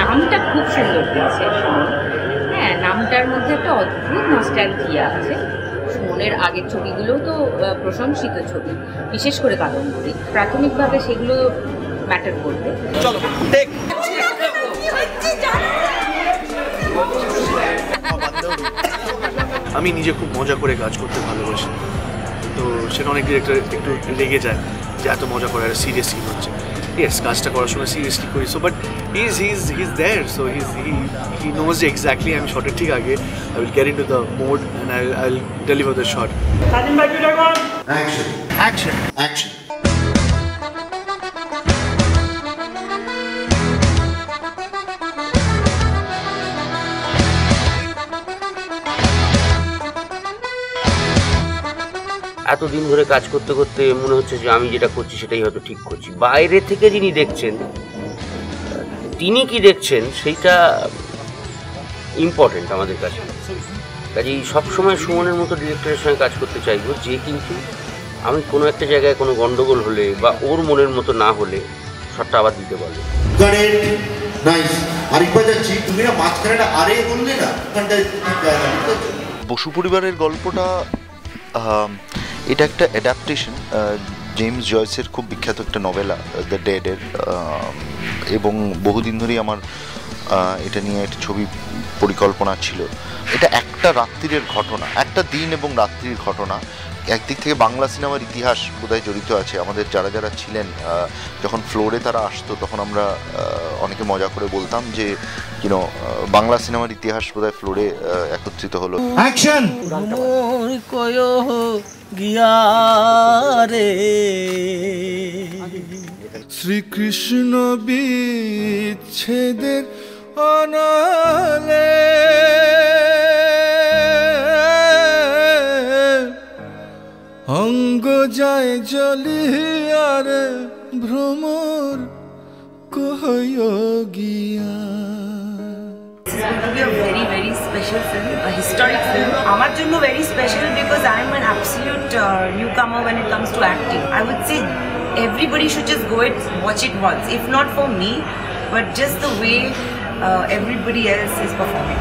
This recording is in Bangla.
নামটা খুব সুন্দর দিয়েছে সুমন। হ্যাঁ, নামটার মধ্যে একটা অদ্ভুত নস্টালজিয়া আছে। সুমনের আগের ছবিগুলোও তো প্রশংসিত ছবি, বিশেষ করে কাদম্বরী। প্রাথমিকভাবে সেগুলো ম্যাটার করবে। আমি নিজে খুব মজা করে কাজ করতে ভালোবাসি, তো সেটা অনেক ডিরেক্টর একটু লেগে যায় যে এত মজা করে একটা সিরিয়াস সিন হচ্ছে। ইয়েস, কাজটা করার সময় সিরিয়াসলি করি, so but he's there, so he knows exactly I'm shot ঠিক আগে I will get into the mode and I'll deliver the shot. Action. এতদিন ধরে কাজ করতে করতে মনে হচ্ছে যে আমি যেটা করছি সেটাই হয়তো ঠিক করছি। বাইরে থেকে যিনি দেখছেন তিনি কি দেখছেন সেইটা ইম্পর্টেন্ট আমাদের কাছে। কাজেই সবসময় সুমনের মতো ডিরেক্টরের সঙ্গে কাজ করতে চাইবো, যে কিন্তু আমি কোনো একটা জায়গায় কোনো গন্ডগোল হলে বা ওর মনের মতো না হলে শটটা আবার দিতে পারবো। বসু পরিবারের গল্পটা এটা একটা অ্যাডাপ্টেশন জেমস জয়েসের খুব বিখ্যাত একটা নভেলা দ্য ডেডের, এবং বহুদিন ধরেই আমার এটা নিয়ে একটা ছবি পরিকল্পনা ছিল। এটা একটা রাত্রির ঘটনা, একটা দিন এবং রাত্রির ঘটনা। একদিক থেকে বাংলা সিনেমার ইতিহাস বোধহয় জড়িত আছে। আমাদের যারা যারা ছিলেন, যখন ফ্লোরে তারা আসতো তখন আমরা অনেকে মজা করে বলতাম যে ইউনো বাংলা সিনেমার ইতিহাস বোধহয় ফ্লোরে একত্রিত হলো। অ্যাকশন। শ্রীকৃষ্ণ বিচ্ছেদের অনালে অঙ্গ যায় জলিয়ার ভ্রমর কহয় গিয়া। This is going to be a very, very special film, a historic film. আমার জন্য very special because I am an absolute newcomer when it comes to acting. I would say everybody should just go and watch it once, if not for me, but just the way everybody else is performing.